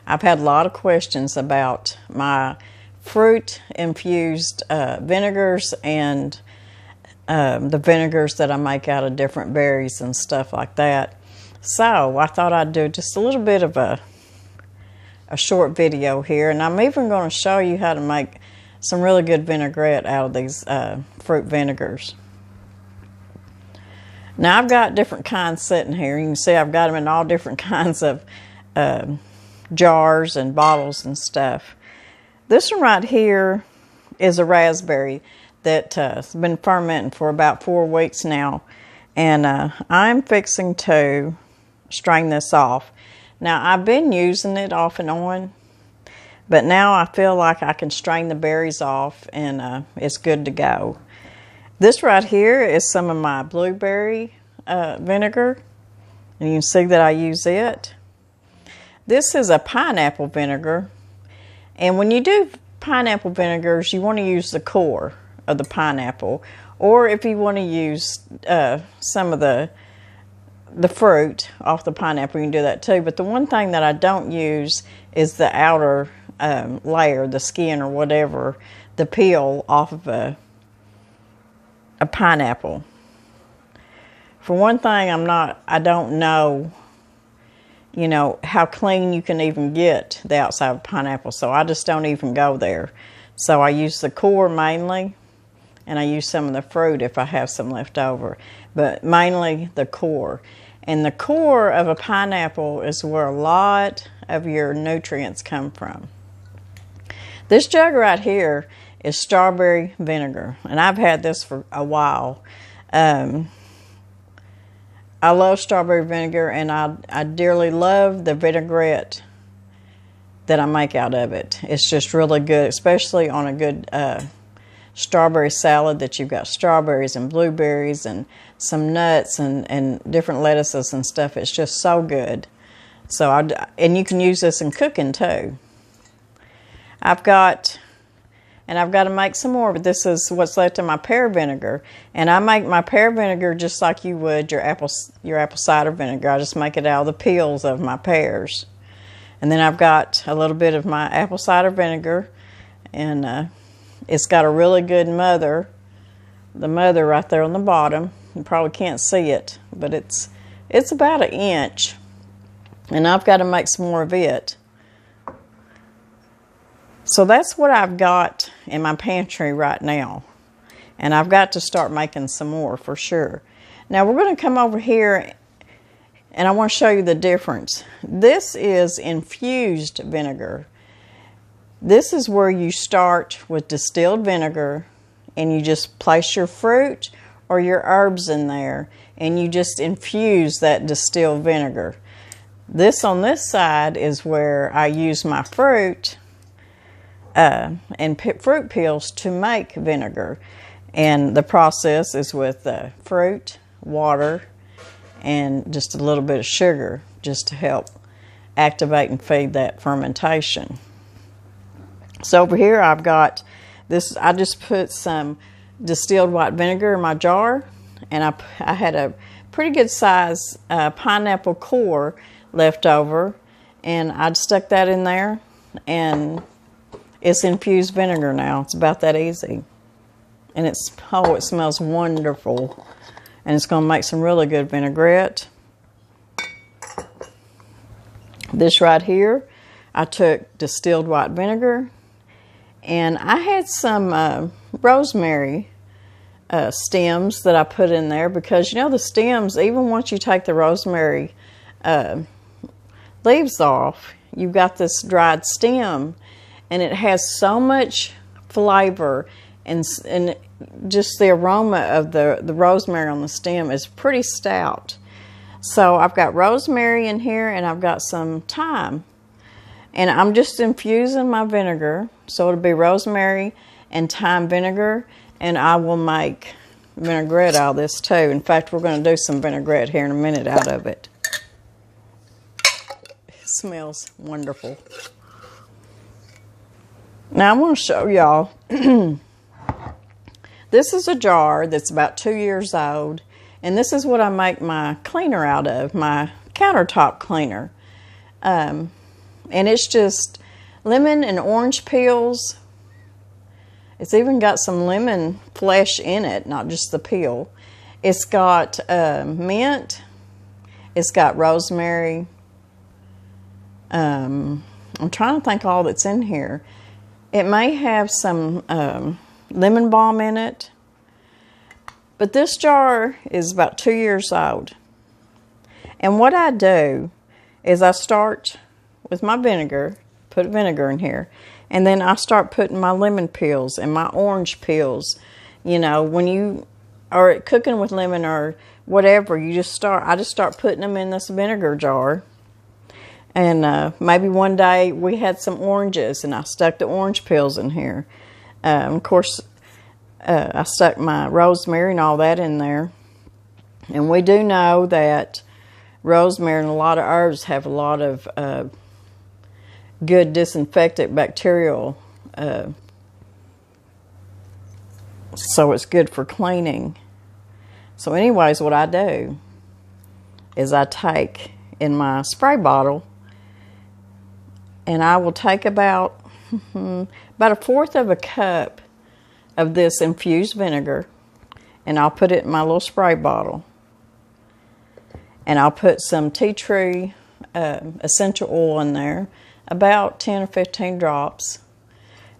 I've had a lot of questions about my fruit infused vinegars and the vinegars that I make out of different berries and stuff like that. So I thought I'd do just a little bit of a short video here, and I'm even going to show you how to make some really good vinaigrette out of these fruit vinegars. Now I've got different kinds sitting here. You can see I've got them in all different kinds of jars and bottles and stuff. This one right here is a raspberry that has been fermenting for about 4 weeks now, and I'm fixing to strain this off. Now I've been using it off and on, but now I feel like I can strain the berries off and it's good to go. This right here is some of my blueberry vinegar, and you can see that I use it. This is a pineapple vinegar, and when you do pineapple vinegars, you want to use the core of the pineapple, or if you want to use some of the fruit off the pineapple, you can do that too. But the one thing that I don't use is the outer layer, the skin or whatever, the peel off of a pineapple. For one thing, I don't know, how clean you can even get the outside of a pineapple, so I just don't even go there. So I use the core mainly, and I use some of the fruit if I have some left over, but mainly the core. And the core of a pineapple is where a lot of your nutrients come from. This jug right here is strawberry vinegar, and I've had this for a while. I love strawberry vinegar, and I dearly love the vinaigrette that I make out of it. It's just really good, especially on a good strawberry salad that you've got strawberries and blueberries and some nuts and different lettuces and stuff. It's just so good. So and you can use this in cooking too. I've got to make some more, but this is what's left of my pear vinegar. And I make my pear vinegar just like you would your apple cider vinegar. I just make it out of the peels of my pears. And then I've got a little bit of my apple cider vinegar, and it's got a really good mother. The mother right there on the bottom. You probably can't see it, but it's about 1 inch. And I've got to make some more of it. So that's what I've got in my pantry right now. And I've got to start making some more for sure. Now we're going to come over here, and I want to show you the difference. This is infused vinegar. This is where you start with distilled vinegar, and you just place your fruit or your herbs in there, and you just infuse that distilled vinegar. This on this side is where I use my fruit and fruit peels to make vinegar. And the process is with fruit, water, and just a little bit of sugar just to help activate and feed that fermentation. So over here I've got this. I just put some distilled white vinegar in my jar, and I had a pretty good size pineapple core left over, and I'd stuck that in there, and it's infused vinegar now. It's about that easy. And it smells wonderful. And it's going to make some really good vinaigrette. This right here, I took distilled white vinegar, and I had some rosemary stems that I put in there, because the stems, even once you take the rosemary leaves off, you've got this dried stem, and it has so much flavor, and just the aroma of the rosemary on the stem is pretty stout. So I've got rosemary in here, and I've got some thyme, and I'm just infusing my vinegar. So it'll be rosemary and thyme vinegar, and I will make vinaigrette out of this too. In fact, we're going to do some vinaigrette here in a minute out of it. It smells wonderful. Now I want to show y'all. This is a jar that's about 2 years old, and this is what I make my cleaner out of, my countertop cleaner. And it's just lemon and orange peels. It's even got some lemon flesh in it, not just the peel. It's got mint. It's got rosemary. I'm trying to think all that's in here. It may have some lemon balm in it. But this jar is about 2 years old. And what I do is I start with my vinegar, put vinegar in here, and then I start putting my lemon peels and my orange peels. You know, when you are cooking with lemon or whatever, I just start putting them in this vinegar jar. And maybe one day we had some oranges and I stuck the orange peels in here. Of course, I stuck my rosemary and all that in there. And we do know that rosemary and a lot of herbs have a lot of good disinfectant bacterial. So it's good for cleaning. So anyways, what I do is I take in my spray bottle, and I will take about a fourth of a cup of this infused vinegar, and I'll put it in my little spray bottle. And I'll put some tea tree essential oil in there, about 10 or 15 drops.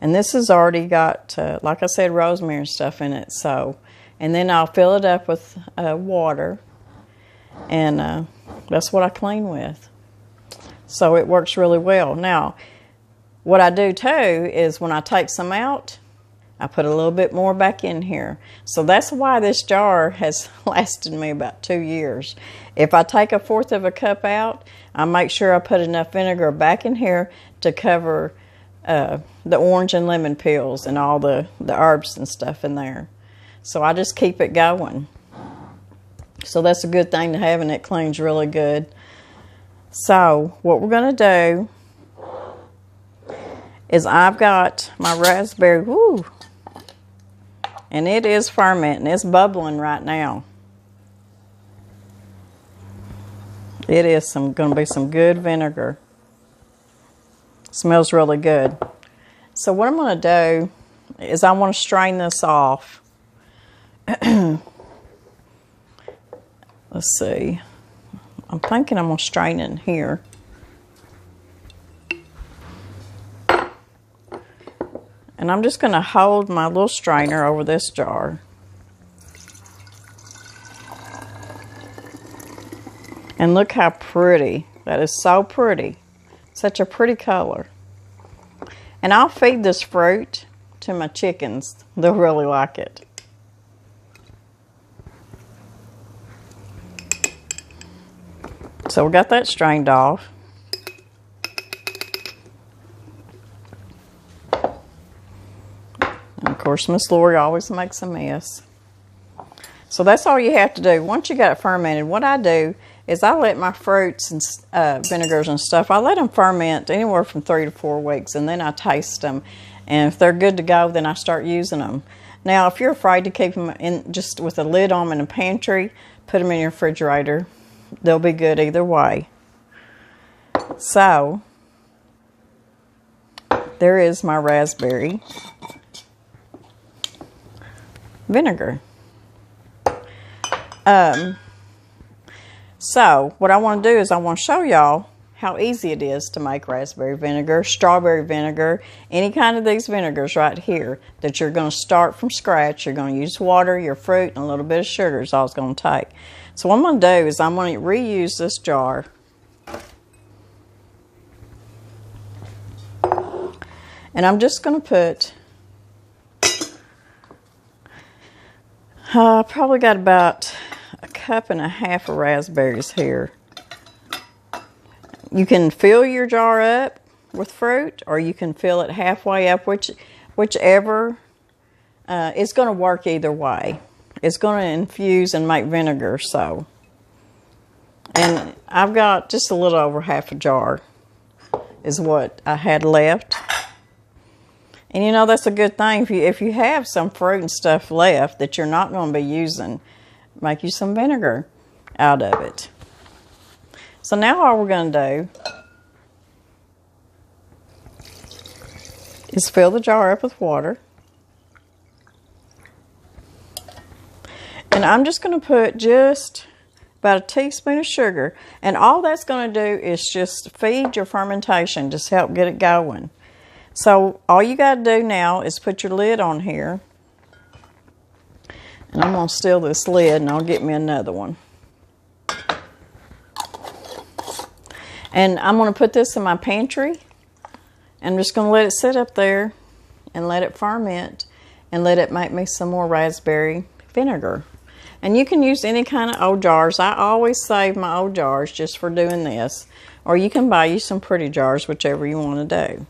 And this has already got, like I said, rosemary and stuff in it. So, and then I'll fill it up with water, and that's what I clean with. So it works really well. Now, what I do too is when I take some out, I put a little bit more back in here. So that's why this jar has lasted me about 2 years. If I take a fourth of a cup out, I make sure I put enough vinegar back in here to cover the orange and lemon peels and all the herbs and stuff in there. So I just keep it going. So that's a good thing to have, and it cleans really good. So what we're going to do is I've got my raspberry, and it is fermenting. It's bubbling right now. It is going to be some good vinegar. Smells really good. So what I'm going to do is I want to strain this off. Let's see. I'm thinking I'm going to strain it in here. And I'm just going to hold my little strainer over this jar. And look how pretty. That is so pretty. Such a pretty color. And I'll feed this fruit to my chickens. They'll really like it. So we got that strained off. And of course, Miss Lori always makes a mess. So that's all you have to do. Once you got it fermented, what I do is I let my fruits and vinegars and stuff, I let them ferment anywhere from 3 to 4 weeks, and then I taste them. And if they're good to go, then I start using them. Now, if you're afraid to keep them in just with a lid on them in the pantry, put them in your refrigerator. They'll be good either way. So, there is my raspberry vinegar. So, what I want to do is I want to show y'all how easy it is to make raspberry vinegar, strawberry vinegar, any kind of these vinegars right here that you're going to start from scratch. You're going to use water, your fruit, and a little bit of sugar is all it's going to take. So what I'm going to do is I'm going to reuse this jar. And I'm just going to put, probably got about 1.5 cups of raspberries here. You can fill your jar up with fruit, or you can fill it halfway up, whichever. It's going to work either way. It's going to infuse and make vinegar, so. And I've got just a little over half a jar is what I had left. And you know, that's a good thing. If you have some fruit and stuff left that you're not going to be using, make you some vinegar out of it. So now all we're going to do is fill the jar up with water. And I'm just going to put just about a teaspoon of sugar. And all that's going to do is just feed your fermentation, just help get it going. So all you got to do now is put your lid on here. And I'm going to steal this lid and I'll get me another one. And I'm going to put this in my pantry. I'm just going to let it sit up there and let it ferment and let it make me some more raspberry vinegar. And you can use any kind of old jars. I always save my old jars just for doing this. Or you can buy you some pretty jars, whichever you want to do.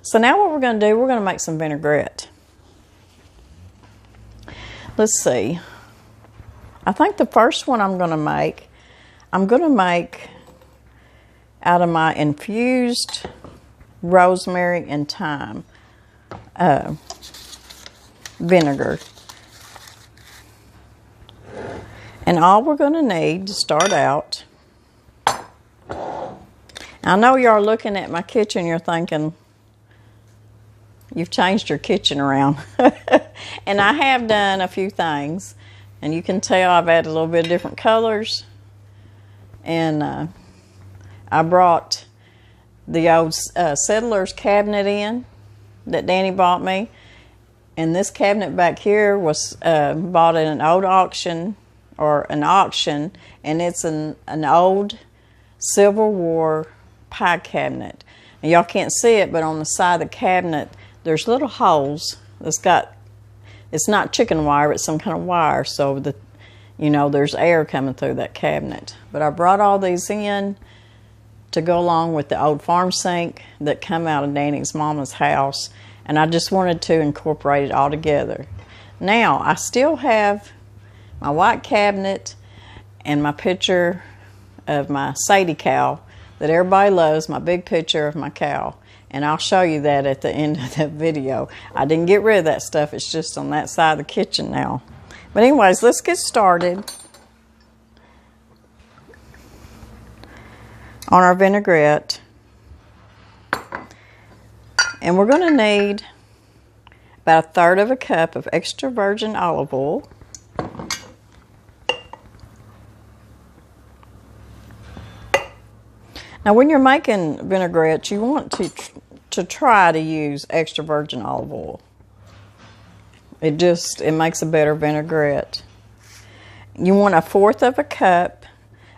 So now what we're going to do, we're going to make some vinaigrette. Let's see. I think the first one I'm going to make out of my infused rosemary and thyme vinegar. And all we're going to need to start out, I know you are looking at my kitchen, you're thinking, you've changed your kitchen around. And I have done a few things. And you can tell I've added a little bit of different colors. And I brought the old settler's cabinet in that Danny bought me. And this cabinet back here was bought at an old auction, and it's an old Civil War pie cabinet. And y'all can't see it, but on the side of the cabinet, there's little holes. It's not chicken wire, it's some kind of wire, so there's air coming through that cabinet. But I brought all these in to go along with the old farm sink that come out of Danny's mama's house, and I just wanted to incorporate it all together. Now, I still have my white cabinet and my picture of my Sadie cow that everybody loves, my big picture of my cow. And I'll show you that at the end of the video. I didn't get rid of that stuff. It's just on that side of the kitchen now. But anyways, let's get started on our vinaigrette. And we're going to need about 1/3 cup of extra virgin olive oil. Now, when you're making vinaigrettes, you want to try to use extra virgin olive oil. It makes a better vinaigrette. You want 1/4 cup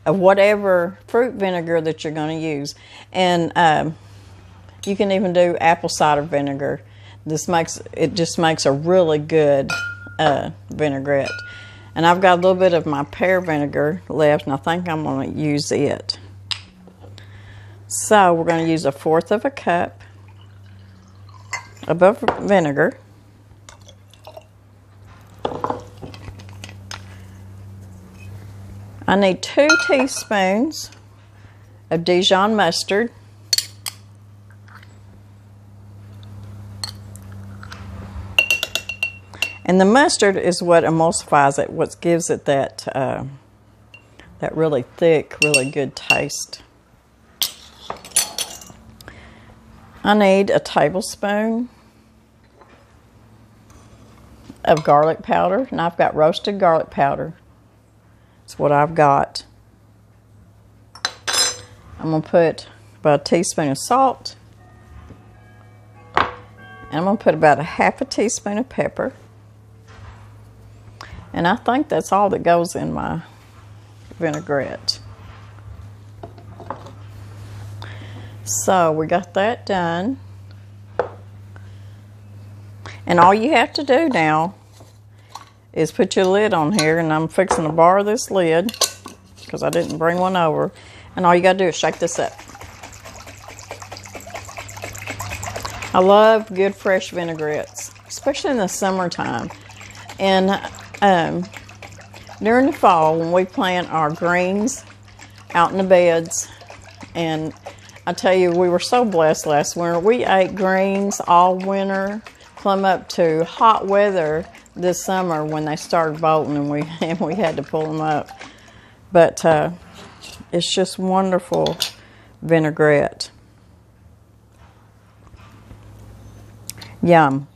of whatever fruit vinegar that you're going to use, and you can even do apple cider vinegar. It just makes a really good vinaigrette. And I've got a little bit of my pear vinegar left, and I think I'm going to use it. So we're going to use 1/4 cup of vinegar. I need 2 teaspoons of Dijon mustard. And the mustard is what emulsifies it, what gives it that really thick, really good taste. I need a tablespoon of garlic powder, and I've got roasted garlic powder. That's what I've got. I'm going to put about a teaspoon of salt, and I'm going to put about 1/2 teaspoon of pepper. And I think that's all that goes in my vinaigrette. So we got that done. And all you have to do now is put your lid on here, and I'm fixing to borrow this lid because I didn't bring one over. And all you got to do is shake this up. I love good fresh vinaigrettes, especially in the summertime. And during the fall, when we plant our greens out in the beds, and I tell you, we were so blessed last winter. We ate greens all winter, plumb up to hot weather this summer when they started bolting, and we had to pull them up. But it's just wonderful vinaigrette. Yum.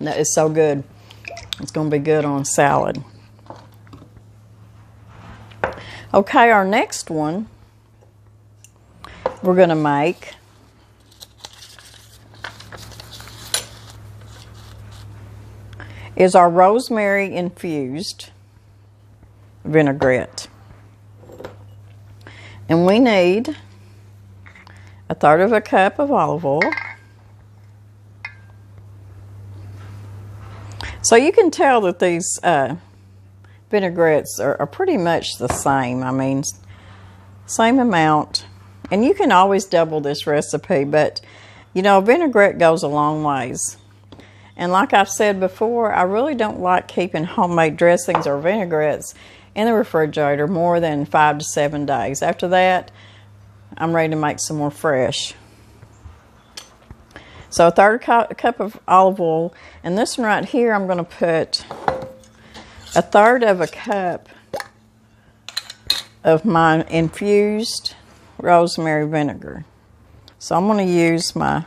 That is so good. It's going to be good on salad. Okay, our next one we're going to make is our rosemary infused vinaigrette. And we need 1/3 cup of olive oil. So you can tell that these vinaigrettes are pretty much the same. I mean, same amount. And you can always double this recipe, but you know, vinaigrette goes a long ways. And like I've said before, I really don't like keeping homemade dressings or vinaigrettes in the refrigerator more than 5 to 7 days. After that, I'm ready to make some more fresh. So 1/3 cup of olive oil, and this one right here, I'm going to put 1/3 cup of my infused rosemary vinegar. So I'm going to use my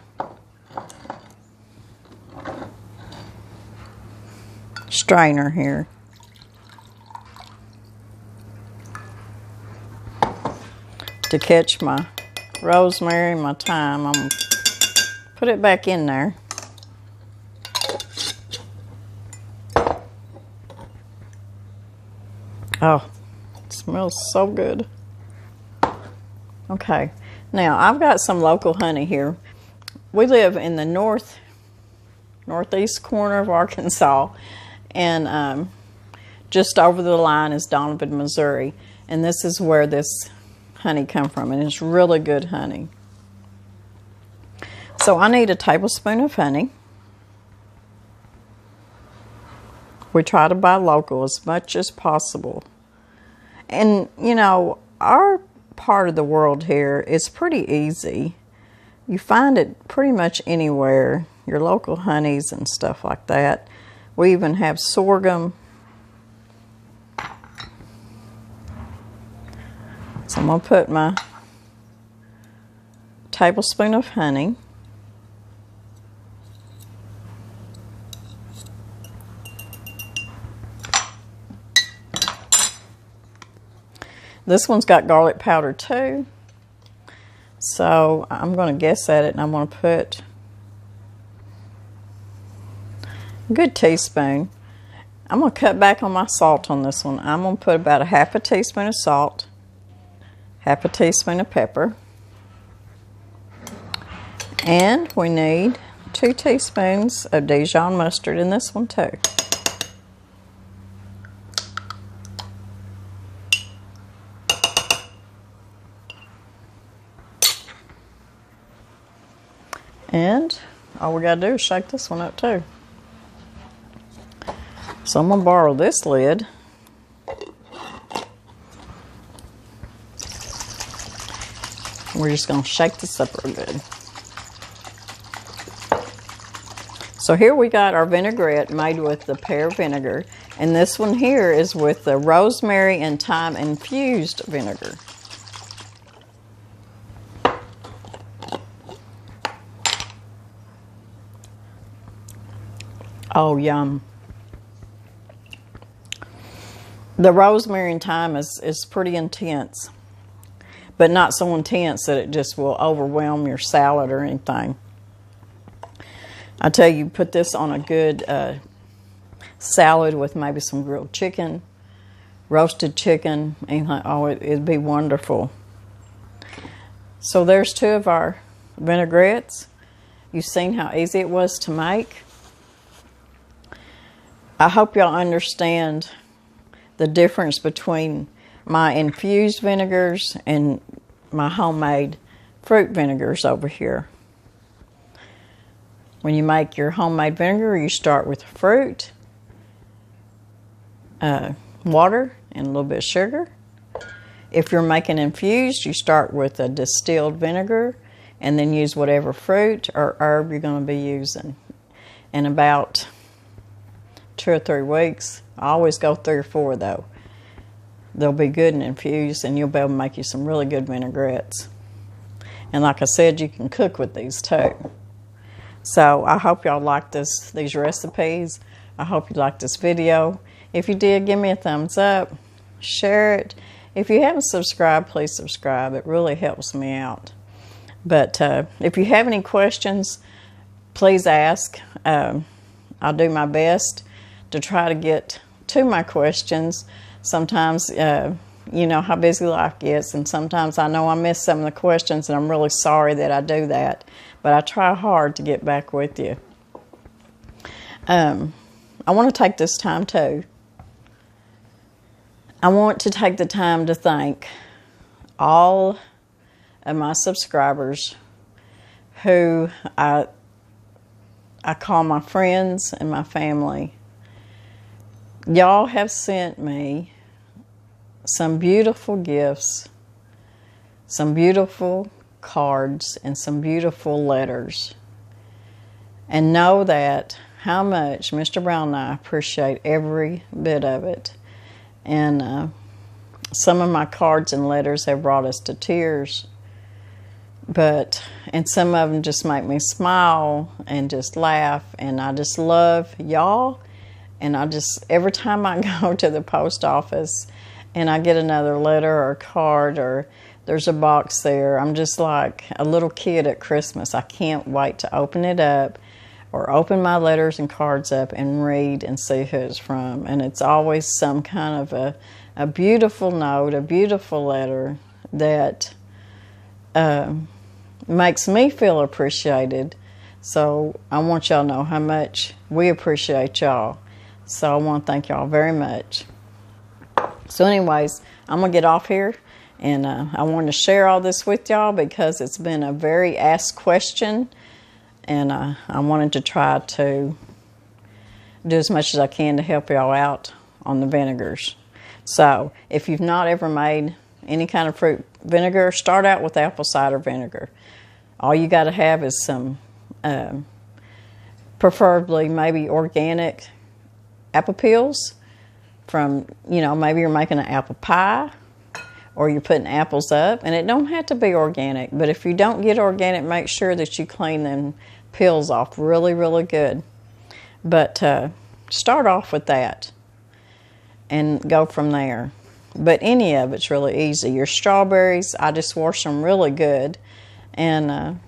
strainer here. To catch my rosemary and my thyme, I'm going to put it back in there. Oh, it smells so good. Okay, now I've got some local honey here. We live in the northeast corner of Arkansas, and just over the line is Donovan, Missouri, and this is where this honey come from, and it's really good honey. So I need a tablespoon of honey. We try to buy local as much as possible. And you know, our part of the world here is pretty easy. You find it pretty much anywhere, your local honeys and stuff like that. We even have sorghum. So I'm going to put my tablespoon of honey. This one's got garlic powder too. So I'm going to guess at it, and I'm going to put a good teaspoon. I'm going to cut back on my salt on this one. I'm going to put about 1/2 teaspoon of salt, 1/2 teaspoon of pepper, and we need 2 teaspoons of Dijon mustard in this one too. And all we got to do is shake this one up too. So I'm going to borrow this lid. We're just going to shake this up real good. So here we got our vinaigrette made with the pear vinegar. And this one here is with the rosemary and thyme infused vinegar. Oh, yum. The rosemary and thyme is pretty intense, but not so intense that it just will overwhelm your salad or anything. I tell you, put this on a good salad with maybe some grilled chicken, roasted chicken, anything. Oh, it'd be wonderful. So there's 2 of our vinaigrettes. You've seen how easy it was to make. I hope y'all understand the difference between my infused vinegars and my homemade fruit vinegars over here. When you make your homemade vinegar, you start with fruit, water, and a little bit of sugar. If you're making infused, you start with a distilled vinegar and then use whatever fruit or herb you're going to be using. And about 2 or 3 weeks, I always go 3 or 4 though. They'll be good and infused, and you'll be able to make you some really good vinaigrettes. And like I said, you can cook with these too. So I hope y'all like these recipes. I hope you liked this video. If you did, give me a thumbs up, share it. If you haven't subscribed, please subscribe. It really helps me out. But if you have any questions, please ask. I'll do my best to try to get to my questions. Sometimes, you know how busy life gets, and sometimes I know I miss some of the questions, and I'm really sorry that I do that. But I try hard to get back with you. I want to take this time too. I want to take the time to thank all of my subscribers who I call my friends and my family. Y'all have sent me some beautiful gifts, some beautiful cards, and some beautiful letters. And know that how much Mr. Brown and I appreciate every bit of it. And some of my cards and letters have brought us to tears. And some of them just make me smile and just laugh. And I just love y'all. And every time I go to the post office and I get another letter or a card or there's a box there, I'm just like a little kid at Christmas. I can't wait to open it up or open my letters and cards up and read and see who it's from. And it's always some kind of a beautiful note, a beautiful letter that makes me feel appreciated. So I want y'all to know how much we appreciate y'all. So I want to thank y'all very much. So anyways, I'm going to get off here. And I wanted to share all this with y'all because it's been a very asked question. And I wanted to try to do as much as I can to help y'all out on the vinegars. So if you've not ever made any kind of fruit vinegar, start out with apple cider vinegar. All you got to have is some, preferably maybe organic apple peels from, maybe you're making an apple pie or you're putting apples up. And it don't have to be organic, but if you don't get organic, make sure that you clean them peels off really, really good. But start off with that and go from there. But any of it's really easy. Your strawberries, I just wash them really good and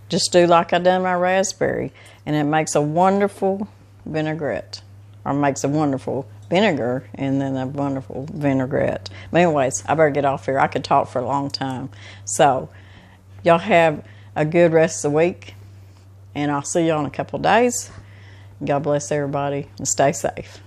just do like I done my raspberry. And it makes a wonderful vinaigrette, or makes a wonderful vinegar and then a wonderful vinaigrette. But anyways, I better get off here. I could talk for a long time. So y'all have a good rest of the week, and I'll see y'all in a couple of days. God bless everybody and stay safe.